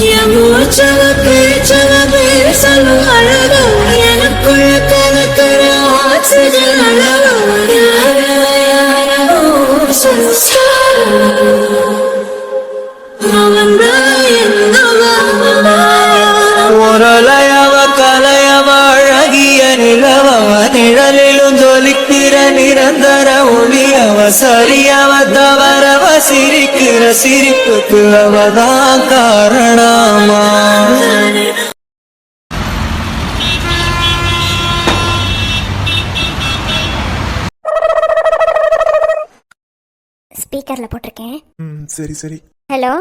என் மூச்சவ பேச்சவ பேசலும் அழகா எனக்குள்ள கலக்கிற ஆக்சிஜன் அளவு ஒரலையவ கலையவ அழகிய நிலவவ நிழலிலும் ஜொலிக்கிற நிரந்தர ஒளியவ சரியவ தவறவ சிரிக்கிற சிரிப்புக்கு அவதான் காரணமா. ஸ்பீக்கர்ல போட்டிருக்கேன். சரி சரி. ஹலோ.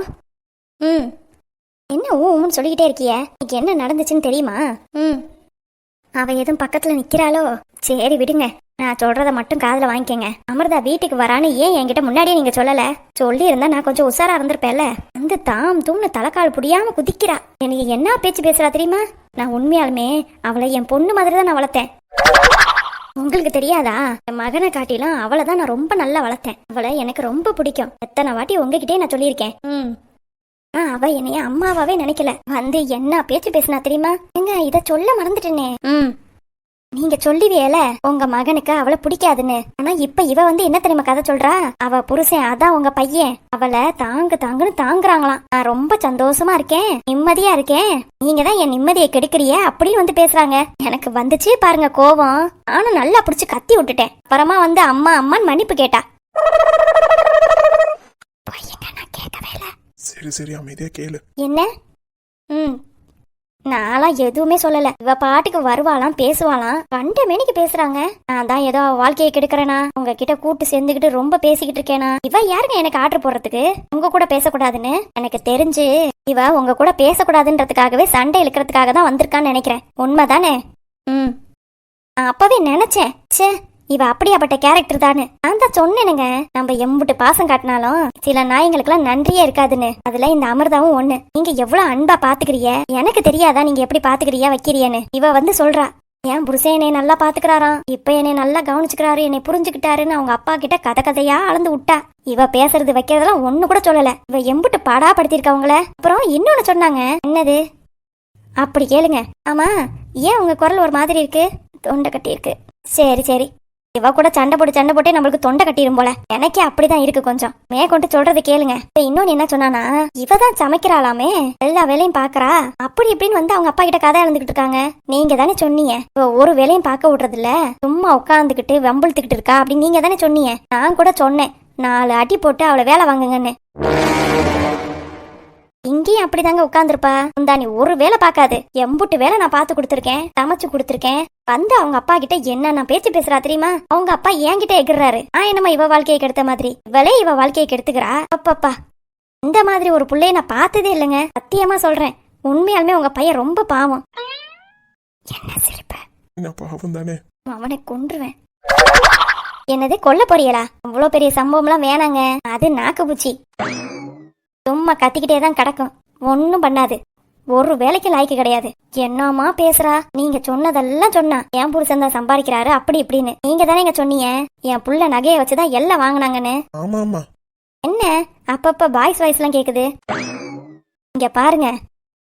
என்ன ஊன்னு சொல்லிக்கிட்டே இருக்கிய? இன்னைக்கு என்ன நடந்துச்சுன்னு தெரியுமா? அவ எதுவும் பக்கத்துல நிக்கிறாளோ? சரி விடுங்க, நான் சொல்றத மட்டும் காதுல வாங்கிக்கங்க. அமிர்தா வீட்டுக்கு வரான்னு ஏன் என்கிட்ட முன்னாடியே நீங்க சொல்லல? சொல்லி இருந்தா நான் கொஞ்சம் உஷாரா இருந்திருப்பேன்ல. அந்த தாம் தூம்னு தலைக்கால் புடியாம குதிக்கிறா. எனக்கு என்ன பேச்சு பேசுறா தெரியுமா? நான் உண்மையாலுமே அவளை என் பொண்ணு மாதிரி தான் நான் வளர்த்தேன். உங்களுக்கு தெரியாதா? என் மகனை காட்டிலும் அவளை தான் நான் ரொம்ப நல்லா வளர்த்தேன். அவளை எனக்கு ரொம்ப பிடிக்கும். எத்தனை வாட்டி உங்ககிட்டே நான் சொல்லியிருக்கேன். அவ என்னைய அம்மாவாவே நினைக்கல. வந்து என்ன பேச்சு பேசினா தெரியுமா? எங்க இத சொல்ல மறந்துட்டேனே. நீங்க சொல்லுவியல உங்க மகனுக்கு அவளை பிடிக்காதுன்னு. ஆனா இப்ப இவ வந்து என்ன தெரியுமா கதை சொல்றா? அவ புருஷன் அதான் உங்க பையன் அவளை தாங்குன்னு தாங்குறாங்களாம். நான் ரொம்ப சந்தோஷமா இருக்கேன், நிம்மதியா இருக்கேன், நீங்க தான் என் நிம்மதியை கெடுக்கிறிய அப்படின்னு வந்து பேசுறாங்க. எனக்கு வந்துச்சு பாருங்க கோபம். நானும் நல்லா புடிச்சு கத்தி விட்டுட்டேன். அப்புறமா வந்து அம்மா அம்மான்னு மன்னிப்பு கேட்டா. நான் கேட்கவே இல்ல. சரி சரி, அமைதியா கேளு. என்ன? நான்லாம் எதுவுமே சொல்லல. இவ பாட்டுக்கு வருவாளாம், பேசுவாளாம், கண்ட மேனிக்கு பேசுறாங்க. நான் தான் ஏதோ வாழ்க்கையை கெடுக்கிறேனா, உங்ககிட்ட கூட்டு சேர்ந்துக்கிட்டு ரொம்ப பேசிக்கிட்டு இருக்கேனா? இவ யாருங்க எனக்கு ஆர்டர் போடுறதுக்கு உங்க கூட பேசக்கூடாதுன்னு? எனக்கு தெரிஞ்சு இவ உங்க கூட பேசக்கூடாதுன்றதுக்காகவே சண்டை இழுக்கிறதுக்காக தான் வந்திருக்கான்னு நினைக்கிறேன். உண்மைதானே? அப்பவே நினைச்சேன், சே இவ அப்படியாப்பட்ட கேரக்டர் தானு. நான் தான் சொன்னேனுங்க, நம்ம எம்புட்டு பாசம் காட்டினாலும் சில நாய்களுக்கெல்லாம் நன்றியே இருக்காதுன்னு. அதுல இந்த அமிர்தாவும் ஒண்ணு. நீங்க எவ்வளவு அன்பா பாத்துக்கிறீங்க, எனக்கு தெரியாதா நீங்க எப்படி பாத்துக்கிறியா வைக்கிறியன்னு? இவ வந்து சொல்றா, என் புருஷன் என்னை நல்லா பாத்துக்கிறாராம், இப்ப என்னை நல்லா கவனிச்சுக்கிறாரு, என்னை புரிஞ்சுக்கிட்டாருன்னு அவங்க அப்பா கிட்ட கதையா அளந்து விட்டா. இவ பேசுறது வைக்கிறதெல்லாம் ஒண்ணு கூட சொல்லல. இவ எம்புட்டு பாடா படுத்திருக்கவங்கள. அப்புறம் இன்னொன்னு சொன்னாங்க. என்னது? அப்படி கேளுங்க. ஆமா, ஏன் உங்க குரல் ஒரு மாதிரி இருக்கு? தொண்டை கட்டி இருக்கு. சரி சரி, இவ கூட சண்டை போட்டே நம்மளுக்கு தொண்டை கட்டிரும் போல. எனக்கே அப்படிதான் இருக்கு கொஞ்சம். மேற்கொண்டு சொல்றது கேளுங்க. இன்னொன்னு என்ன சொன்னானா, இவதான் சமைக்கிறாளாமே, எல்லா வேலையும் பாக்குறா, அப்படி இப்படின்னு வந்து அவங்க அப்பா கிட்ட கதை இழந்துகிட்டு இருக்காங்க. நீங்க தானே சொன்னீங்க இவ ஒரு வேலையும் பார்க்க விடுறது இல்ல, சும்மா உட்காந்துக்கிட்டு வம்பிழுத்துக்கிட்டு இருக்கா அப்படின்னு நீங்க தானே சொன்னீங்க. நான் கூட சொன்னேன் 4 அடி போட்டு அவளை வேலை வாங்குங்கன்னு. இங்கேயும் அப்படிதாங்க உட்காந்துருப்பா. நீ ஒரு வேலை பார்க்காது, எம்புட்டு வேலை நான் பார்த்து கொடுத்துருக்கேன், சமைச்சு கொடுத்துருக்கேன். வந்து அவங்க அப்பா கிட்ட என்ன நான் பேச்சு பேசுறா தெரியுமா? அவங்க அப்பா என்கிட்ட எகிர்றாரு. என்னமா இவ வாழ்க்கையை கெடுத்த மாதிரி இவளே இவ வாழ்க்கையை கெடுத்துக்கிறா. அப்பப்பா, இந்த மாதிரி ஒரு பிள்ளைய நான் பார்த்ததே இல்லைங்க. சத்தியமா சொல்றேன், உண்மையாலுமே உங்க பையன் ரொம்ப பாவம். என்ன சிரிப்ப? பாவம் தானே. அவனை கொன்றுவேன். என்னது கொல்ல போறீங்களா? அவ்வளவு பெரிய சம்பவம் எல்லாம் வேணாங்க. அது நாக்கு பூச்சி, சும்மா கத்திக்கிட்டே தான் கிடக்கும், ஒன்னும் பண்ணாது. ஒரு வேலைக்கு லாய்க்கு கிடையாது. என்னமா பேசுறா? நீங்க சொன்னதெல்லாம் சொன்னா என் புருஷன் தான் சம்பாதிக்கிறாரு அப்படி இப்படின்னு. நீங்க தானே இங்க சொன்னீங்க என் புள்ள நகையை வச்சுதான் எல்லாம் வாங்கினாங்கன்னு. என்ன அப்பப்ப பாய்ஸ் வாய்ஸ் எல்லாம் கேக்குது? இங்க பாருங்க,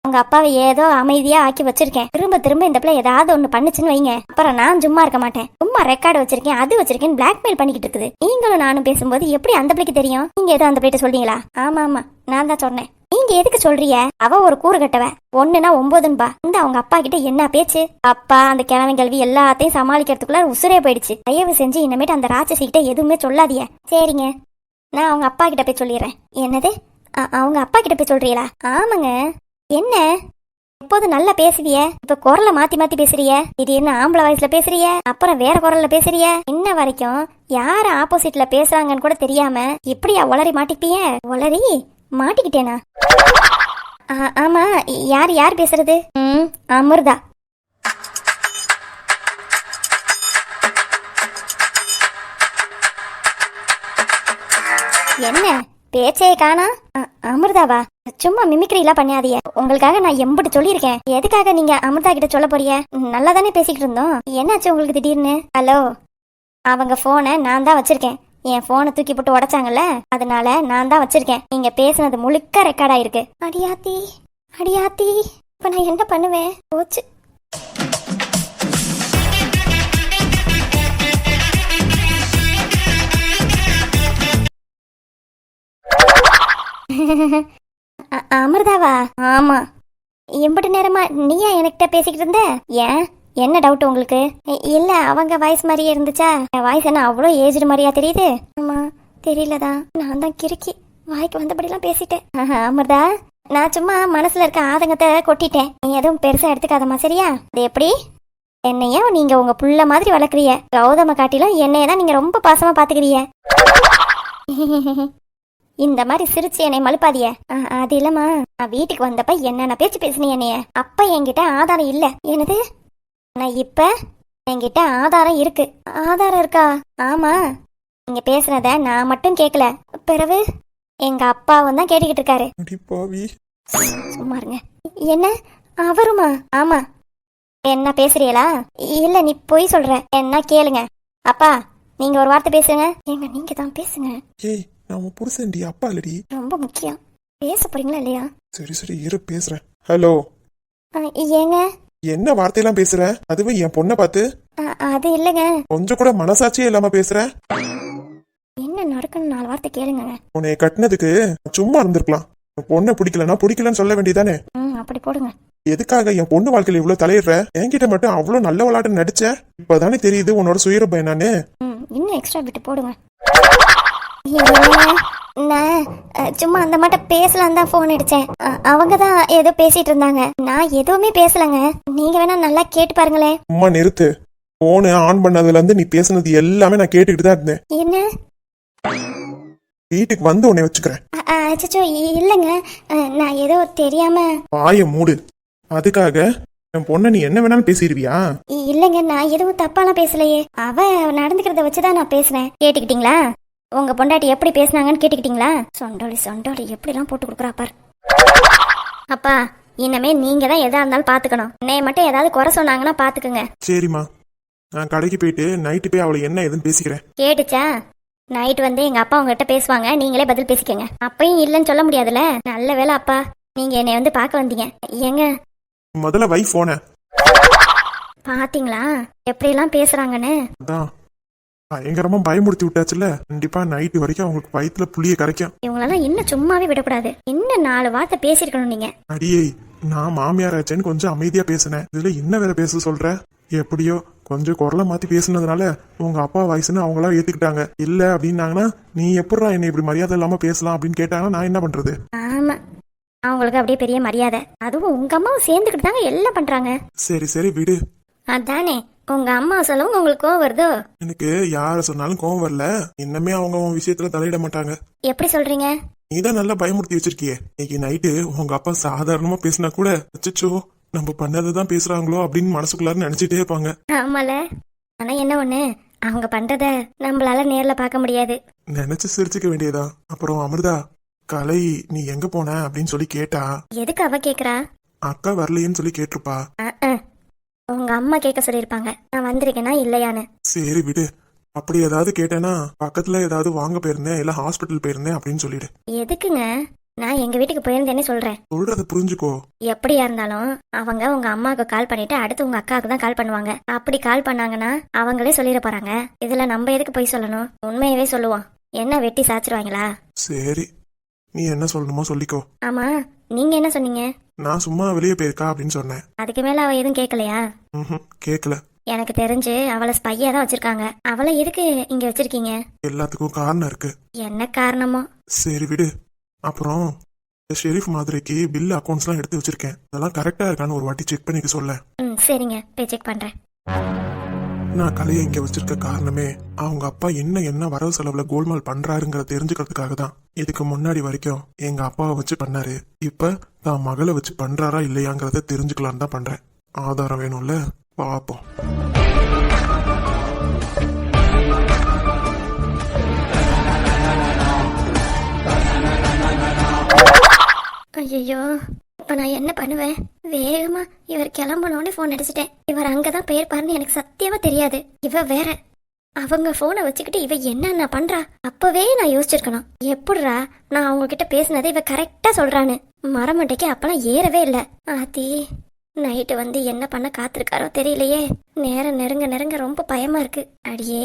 உங்க அப்பாவை ஏதோ அமைதியா ஆக்கி வச்சிருக்கேன். திரும்ப திரும்ப இந்த பிள்ளை ஏதாவது ஒண்ணு பண்ணுச்சுன்னு வைங்க, அப்புறம் நான் சும்மா இருக்க மாட்டேன். சும்மா ரெக்கார்டு வச்சிருக்கேன், அது வச்சிருக்கேன், பிளாக்மெயில் பண்ணிக்கிட்டு இருக்குது. நீங்களும் நானும் பேசும்போது எப்படி அந்த பிள்ளைக்கு தெரியும்? நீங்க ஏதோ அந்த பிள்ளைகிட்ட சொல்றீங்களா? ஆமா நான் தான் சொன்னேன். நீங்க எதுக்கு சொல்றீங்க? அவ ஒரு கூறு கட்டவ, 1னா 9 இந்த அவங்க அப்பா கிட்ட என்ன பேச்சு? அப்பா அந்த கிழமை கல்வி எல்லாத்தையும் சமாளிக்கிறதுக்குள்ள உசுரே போயிடுச்சு. தயவு செஞ்சு இனிமேட்டு அந்த ராட்சசி கிட்ட எதுவுமே சொல்லாதீங்க. சரிங்க, நான் அவங்க அப்பா கிட்ட போய் சொல்லிடுறேன். என்னது? அவங்க அப்பா கிட்ட போய் சொல்றீங்களா? ஆமாங்க. என்ன எப்போது நல்லா பேசுவிய, இப்ப குரலை மாத்தி மாத்தி பேசுறிய. திடீர்னு ஆம்பளை வயசுல பேசுறிய, அப்புறம் வேற குரல்ல பேசுறிய. இன்ன வரைக்கும் யாரு ஆப்போசிட்ல பேசுறாங்கன்னு கூட தெரியாம இப்படியா உளறி மாட்டிப்பிய? உளறி மாட்டிக்கிட்டேனா? ஆமா, யார் பேசுறது? அமிர்தா. என்ன பேச்சே காணா? அமிர்தாவா? சும்மா மிமிக்ரிலாம் பண்ணாதீங்க. உங்களுக்காக நான் எம்பிட்டு சொல்லியிருக்கேன். எதுக்காக நீங்க அமிர்தா கிட்ட சொல்ல போறிய? நல்லா தானே பேசிக்கிட்டு இருந்தோம், என்னாச்சு உங்களுக்கு திடீர்னு? ஹலோ, அவங்க போனை நான் தான் வச்சிருக்கேன். என் போனை தூக்கி போட்டு உடைச்சாங்கல்ல, அதனால நான் தான் வச்சிருக்கேன். நீங்க பேசுனது முழுக்க ரெக்கார்ட் ஆயிருக்கு. அடியாத்தி, அடியாத்தி, இப்ப நான் என்ன பண்ணுவேன்? போச்சு. அமிர்தாவா? ஆமா. எம்பிட்டு நேரமா நீயா என்கிட்ட பேசிக்கிட்டு இருந்த? ஏன், என்ன டவுட் உங்களுக்கு? இல்ல, அவங்க வாய்ஸ் மாதிரியே இருந்துச்சா? வாய்ஸ் என்ன அவ்வளோ ஏஜ்டு மாதிரியா தெரியுது? ஆமா, தெரியலதான். நான் தான் கிறுக்கி வாய்க்கு வந்தபடிலாம் பேசிட்டேன். அமிர்தா, நான் சும்மா மனசுல இருக்க ஆதங்கத்தை கொட்டிட்டேன். நீ எதுவும் பெருசா எடுத்துக்காதம்மா, சரியா? அது எப்படி? என்னையா நீங்க உங்க புள்ள மாதிரி வளர்க்குறீங்க. கௌதம காட்டிலும் என்னைய தான் நீங்க ரொம்ப பாசமா பாத்துக்கிறீங்க. இந்த மாதிரி சிரிச்சு என்னை மழுப்பாதிய. அது இல்லம்மா, நான் வீட்டுக்கு வந்தப்ப என்னென்ன பேச்சு பேசினீங்க என்னைய. அப்ப என்கிட்ட ஆதாரம் இல்ல. என்னது? நான் இப்ப என்கிட்ட ஆதாரம் இருக்கு. ஆதாரம் இருக்கா? ஆமா, நீங்க பேசுனத நான் மட்டும் கேட்கல, பிறகு எங்க அப்பாவும் தான் கேட்டுக்கிட்டு இருக்காரு. சும்மா இருங்க. என்ன, அவருமா? ஆமா. என்ன பேசுறீங்களா? இல்ல, நீ போய் சொல்ற. என்ன கேளுங்க. அப்பா, நீங்க ஒரு வார்த்தை பேசுங்க. ஏங்க, நீங்க தான் பேசுங்க. ஏய், நான் புருஷன்டி, அப்பா இல்லடி. ரொம்ப முக்கியம். பேச போறீங்களா இல்லையா? சரி இரு, பேசுறேன். ஹலோ. ஏங்க, என்ன வார்த்தையெல்லாம் பேசுற? அதுவும் என் பொண்ணை பார்த்து. அது இல்லைங்க. கொஞ்சம் கூட மனசாட்சியே இல்லாம பேசுற. என்ன நடக்குன்னு 4 வார்த்தை கேளுங்க. உன்னை கட்டினதுக்கு சும்மா இருந்திருக்கலாம். பொண்ணை பிடிக்கலன்னு சொல்ல வேண்டியதானே? அப்படி போடுங்க. எதுக்காக என் பொண்ணு வாழ்க்கையில இவ்வளவு தலையிடுற? என்கிட்ட மட்டும் அவ்வளவு நல்ல விளையாட்டு நடிச்ச. இப்பதானே தெரியுது உன்னோட சுயரூபம் என்னன்னு. இன்னும் எக்ஸ்ட்ரா விட்டு போடுங்க. நான் சும்மா அந்த மட்டும் பேசலாம் தான் போன் அடிச்சேன். அவங்க தான் ஏதோ பேசிட்டு இருந்தாங்க. நான் எதுவுமே பேசலங்க. நீங்க வேணா நல்லா கேட்டு பாருங்களேன். அம்மா நிறுத்து. போனு ஆன் பண்ணதுல இருந்து நீ பேசுனது எல்லாமே நான் கேட்டுக்கிட்டு தான் இருந்தேன். என்ன? வீட்டுக்கு வந்து உன்னை வச்சுக்கிறேன். அச்சோ, இல்லைங்க, நான் ஏதோ தெரியாம. வாய மூடு. அதுக்காக என் பொண்ணை நீ என்ன வேணாலும் பேசிடுவியா? இல்லைங்க, நான் எதுவும் தப்பாலாம் பேசலையே. அவ நடந்துக்கிறத வச்சுதான் நான் பேசினேன். கேட்டுக்கிட்டீங்களா? உங்க பொண்டாட்டி எப்படி பேசினாங்கன்னு கேட்டுக்கிட்டீங்களா? சொண்டோலி எப்படிலாம் போட்டு கொடுக்குறா பாரு. அப்பா, இனிமே நீங்க தான் எதா இருந்தாலும் பாத்துக்கணும். என்னைய மட்டும் ஏதாவது குறை சொன்னாங்கன்னா பாத்துக்குங்க. சரிம்மா, நான் கடைக்கு போயிட்டு நைட்டு போய் அவளை என்ன ஏதுன்னு பேசிக்கிறேன். கேட்டுச்சா? நைட் வந்து எங்க அப்பா உங்ககிட்ட பேசுவாங்க, நீங்களே பதில் பேசிக்கங்க. அப்பயும் இல்லைன்னு சொல்ல முடியாதுல்ல. நல்ல வேலை அப்பா, நீங்க என்னை வந்து பார்க்க வந்தீங்க. ஏங்க, முதல்ல வைஃப் போன பாத்தீங்களா எப்படி எல்லாம் பேசுறாங்கன்னு? அதான் பயங்கரமா பயமுறுத்தி விட்டாச்சுல. கண்டிப்பா நைட்டு வரைக்கும் அவங்களுக்கு வயித்துல புளிய கரைக்கும். இவங்களெல்லாம் இன்னும் சும்மாவே விடக்கூடாது. இன்னும் 4 வார்த்தை பேசிருக்கணும் நீங்க. அடியே, நான் மாமியார் ஆச்சேன்னு கொஞ்சம் அமைதியா பேசினேன். இதுல என்ன வேற பேச சொல்ற? எப்படியோ கொஞ்சம் குரலை மாத்தி பேசுனதுனால உங்க அப்பா வயசுன்னு அவங்களா ஏத்துக்கிட்டாங்க. இல்ல அப்படின்னாங்கன்னா நீ எப்படா என்னை இப்படி மரியாதை இல்லாம பேசலாம் அப்படின்னு கேட்டாங்கன்னா நான் என்ன பண்றது? ஆமா, அவங்களுக்கு அப்படியே பெரிய மரியாதை. அதுவும் உங்க அம்மாவும் சேர்ந்துக்கிட்டு தாங்க எல்லாம் பண்றாங்க. சரி விடு. அதானே, உங்க அம்மா சொல்லவும் உங்களுக்கு கோவம் வருதோ? எனக்கு யார சொன்னாலும் கோவம் வரல. இன்னமே அவங்க உன் விஷயத்துல தலையிட மாட்டாங்க. எப்படி சொல்றீங்க? நீதான் நல்லா பயமுறுத்தி வச்சிருக்கியே. இன்னைக்கு நைட்டு உங்க அப்பா சாதாரணமா பேசினா கூட அச்சச்சோ நம்ம பண்ணதான் பேசுறாங்களோ அப்படின்னு மனசுக்குள்ளார நினைச்சிட்டே இருப்பாங்க. ஆமால. ஆனா என்ன ஒண்ணு, அவங்க பண்றத நம்மளால நேர்ல பார்க்க முடியாது. நினைச்சு சிரிச்சுக்க வேண்டியதா. அப்புறம் அமிர்தா, கலை நீ எங்க போன அப்படின்னு சொல்லி கேட்டா. எதுக்கு அவ கேக்குறா? அக்கா வரலையேன்னு சொல்லி கேட்டிருப்பா. உங்க அம்மா கேட்க சொல்லிருப்பாங்க நான் வந்திருக்கேனா இல்லையான்னு. சரி விடு. அப்படி ஏதாவது கேட்டேன்னா பக்கத்துல ஏதாவது வாங்க போயிருந்தேன் இல்ல ஹாஸ்பிட்டல் போயிருந்தேன் அப்படின்னு சொல்லிடு. எதுக்குங்க? நான் எங்க வீட்டுக்கு போயிருந்தேனே சொல்றேன். சொல்றத புரிஞ்சுக்கோ. எப்படியா இருந்தாலும் அவங்க உங்க அம்மாவுக்கு கால் பண்ணிட்டு அடுத்து உங்க அக்காவுக்கு தான் கால் பண்ணுவாங்க. அப்படி கால் பண்ணாங்கன்னா அவங்களே சொல்லிட போறாங்க. இதுல நம்ம எதுக்கு போய் சொல்லணும்? உண்மையவே சொல்லுவோம். என்ன வெட்டி சாச்சிருவாங்களா? சரி, நீ என்ன சொல்லணுமோ சொல்லிக்கோ. ஆமா, நீங்க என்ன சொன்னீங்க? நான் சும்மா வெளியே போயிருக்கா அப்படின்னு சொன்னேன். அதுக்கு மேல அவ எதுவும் கேட்கலையா? கேட்கல. எனக்கு தெரிஞ்சு அவளை ஸ்பையா தான் வச்சிருக்காங்க. அவளை எதுக்கு இங்க வச்சிருக்கீங்க? எல்லாத்துக்கும் காரணம் இருக்கு. என்ன காரணமோ? சரி விடு. அப்புறம் ஷெரீஃப் மாதிரிக்கு பில் அக்கௌண்ட்ஸ்லாம் எடுத்து வச்சிருக்கேன். அதெல்லாம் கரெக்டா இருக்கான்னு ஒரு வாட்டி செக் பண்ணிக்க சொல்ல. சரிங்க, போய் செக் பண்றேன். நான் கலையை இங்க வச்சிருக்க காரணமே அவங்க அப்பா என்ன வரவு செலவுல கோல்மால் பண்றாருங்கிறத தெரிஞ்சுக்கிறதுக்காக தான். இதுக்கு முன்னாடி வரைக்கும் எங்க அப்பாவை வச்சு பண்ணாரு. இப்ப தான் மகளை வச்சு பண்றாரா இல்லையாங்கிறத தெரிஞ்சுக்கலான்னு தான் பண்றேன். ஆதாரம் வேணும்ல, பாப்போம். ஐயோ, இப்ப நான் என்ன பண்ணுவேன்? வேகமா இவர் கிளம்பணும்னு போன் அடிச்சிட்டேன். இவர் அங்கதான் போயிருப்பாருன்னு எனக்கு சத்தியமா தெரியாது. இவ வேற அவங்க போனை வச்சுக்கிட்டு இவ என்னென்ன பண்றா? அப்பவே நான் யோசிச்சிருக்கணும். எப்படிரா நான் அவங்க கிட்ட பேசினதை இவ கரெக்டா சொல்றான்னு. மரமண்டைக்கு அப்பெல்லாம் ஏறவே இல்ல. ஆத்தி நைட்டு வந்து என்ன பண்ண காத்திருக்காரோ தெரியலையே. நேரம் நெருங்க நெருங்க ரொம்ப பயமா இருக்கு. அடியே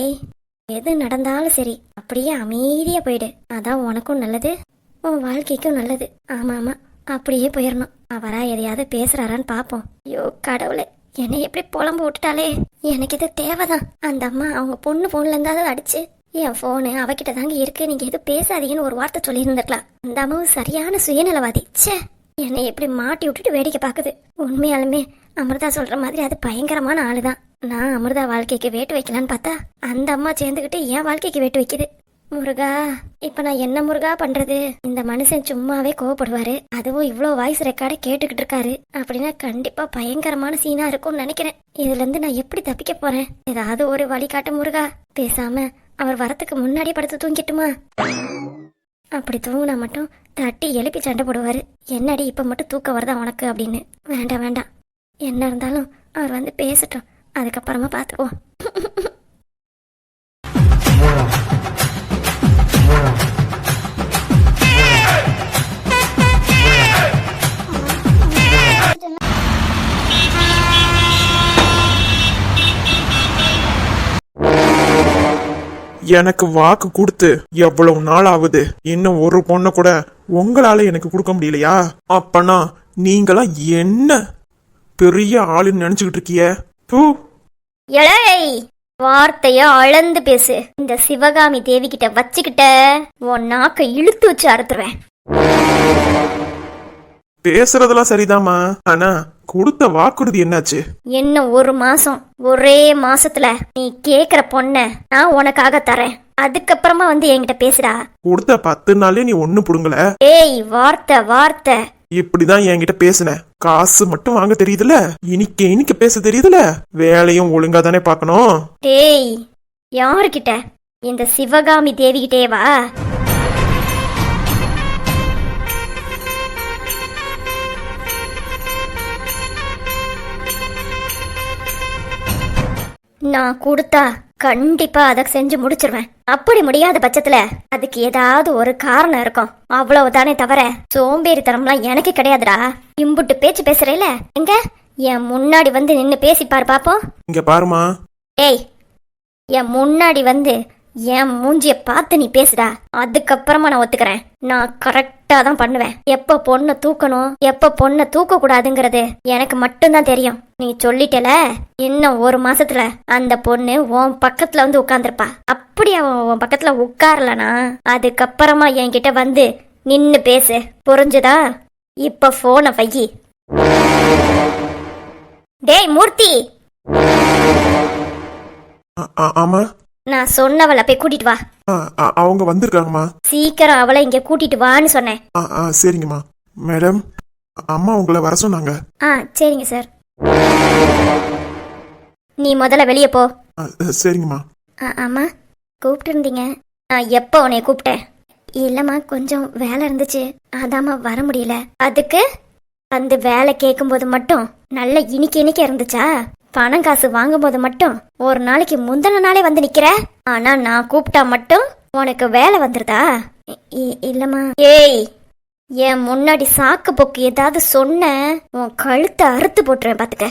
எது நடந்தாலும் சரி அப்படியே அமைதியா போயிடு. அதான் உனக்கும் நல்லது, உன் வாழ்க்கைக்கும் நல்லது. ஆமா ஆமா, அப்படியே போயிடணும். அவரா எதையாவது பேசுறாரான்னு பாப்போம். ஐயோ கடவுளே, என்னை எப்படி புலம்பு விட்டுட்டாலே. எனக்கு இது தேவைதான். அந்த அம்மா அவங்க பொண்ணு போன்ல இருந்தாவது அடிச்சு என் போனு அவகிட்ட தாங்க இருக்கு, நீங்க எதுவும் பேசாதீங்கன்னு ஒரு வார்த்தை சொல்லி இருந்திருக்கலாம். அந்த அம்மாவும் சரியான சுயநலவாதி. ச்சே, என்னை எப்படி மாட்டி விட்டுட்டு வேடிக்கை பாக்குது. உண்மையாலுமே அமிர்தா சொல்ற மாதிரி அது பயங்கரமான ஆளுதான். நான் அமிர்தா வாழ்க்கைக்கு வேட்டு வைக்கலான்னு பார்த்தா அந்த அம்மா சேர்ந்துக்கிட்டு என் வாழ்க்கைக்கு வேட்டு வைக்குது. முருகா, இப்ப நான் என்ன முருகா பண்றது? இந்த மனுஷன் சும்மாவே கோவப்படுவாரு, அதுவும் இவ்வளவு வாய்ஸ் ரெக்கார்டை கேட்டுக்கிட்டு இருக்காரு அப்படின்னா கண்டிப்பா பயங்கரமான சீனா இருக்கும்னு நினைக்கிறேன். இதுல இருந்து நான் எப்படி தப்பிக்க போறேன்? ஏதாவது ஒரு வழி காட்டு முருகா. பேசாம அவர் வரத்துக்கு முன்னாடியே படுத்து தூங்கிட்டுமா? அப்படி தூங்கினா மட்டும் தட்டி எழுப்பி சண்டை போடுவாரு. என்னடி இப்ப மட்டும் தூக்கம் வருதா உனக்கு அப்படின்னு. வேண்டாம் வேண்டாம், என்ன இருந்தாலும் அவர் வந்து பேசட்டும், அதுக்கப்புறமா பாத்துக்குவோம். எனக்கு வாக்கு கொடுத்து எவ்வளவு நாள் ஆகுது, இன்னும் ஒரு பொண்ணை கூட உங்களால எனக்கு கொடுக்க முடியலையா? அப்பனா நீங்களா என்ன பெரிய ஆளுன்னு நினைச்சுக்கிட்டு இருக்கிய? தூ. எழை, வார்த்தைய அளந்து பேசு. இந்த சிவகாமி தேவி கிட்ட வச்சுக்கிட்ட உன் நாக்க இழுத்து வச்சு அறுத்துருவேன். பேசுறதெல்லாம் சரிதாமா, ஆனா கொடுத்த வாக்குறுதி என்னாச்சு? இன்னும் ஒரு மாசம், ஒரே மாசத்துல நீ கேக்குற பொண்ண நான் உனக்காக தரேன். அதுக்கப்புறமா வந்து என்கிட்ட பேசுடா. கொடுத்த 10 நாளே நீ ஒண்ணு புடுங்கல. ஏய், வார்த்தை வார்த்தை. இப்படிதான் என்கிட்ட பேசுன. காசு மட்டும் வாங்க தெரியுதுல, இனிக்க பேச தெரியுதுல, வேலையும் ஒழுங்கா தானே பாக்கணும். ஏய், யாருக்கிட்ட? இந்த சிவகாமி தேவி கிட்டேவா? நான் கொடுத்தா கண்டிப்பா அதை செஞ்சு முடிச்சிருவேன். அப்படி முடியாத பட்சத்துல அதுக்கு ஏதாவது ஒரு காரணம் இருக்கும், அவ்வளவுதானே தவிர சோம்பேறித்தனம்லாம் எனக்கு கிடையாதுடா. இம்புட்டு பேச்சு பேசுறேல, எங்க என் முன்னாடி வந்து நின்னு பேசிப்பாரு பாப்போம். இங்க பாருமா. ஏய், என் முன்னாடி வந்து என் மூஞ்சிய பார்த்து நீ பேசுடா. அதுக்கப்புறமா நான் ஒத்துக்கிறேன். நான் கரெக்டா தான் பண்ணுவேன். எப்ப பொண்ணை தூக்கணும், எப்ப பொண்ணை தூக்க கூடாதுங்கிறது எனக்கு மட்டும்தான் தெரியும். நீ சொல்லிட்டல, இன்னும் ஒரு மாசத்துல அந்த பொண்ணு உன் பக்கத்துல வந்து உட்கார்ந்துருப்பா. அப்படி அவன் உன் பக்கத்துல உட்காரலனா அதுக்கப்புறமா என்கிட்ட வந்து நின்னு பேசு, புரிஞ்சுதா? இப்ப போனை வையி. டேய் மூர்த்தி. ஆமா, நான் சொன்னவளை போய் கூட்டிட்டு வா. அவங்க வந்திருக்காங்கம்மா. சீக்கிரம் அவளை இங்க கூட்டிட்டு வான்னு சொன்னேன். சரிங்கம்மா. மேடம், அம்மா உங்களை வர சொன்னாங்க. சரிங்க சார். நீ முதல்ல வெளியே போ. சரிங்கம்மா. அம்மா கூப்பிட்டு இருந்தீங்க? நான் எப்போ உன்னைய கூப்பிட்டேன்? இல்லம்மா, கொஞ்சம் வேலை இருந்துச்சு, அதாம்மா வர முடியல. அதுக்கு அந்த வேலை கேட்கும்போது மட்டும் நல்ல இனிக்க இருந்துச்சா? பணம் காசு வாங்கும் போது மட்டும் ஒரு நாளைக்கு முந்தின நாளே வந்து நிக்கிற, ஆனா நான் கூப்பிட்டா மட்டும் உனக்கு வேலை வந்துருதா? இல்லம்மா. ஏய், என் முன்னாடி சாக்கு போக்கு ஏதாவது சொன்ன உன் கழுத்தை அறுத்து போட்டுருவேன் பாத்துக்க.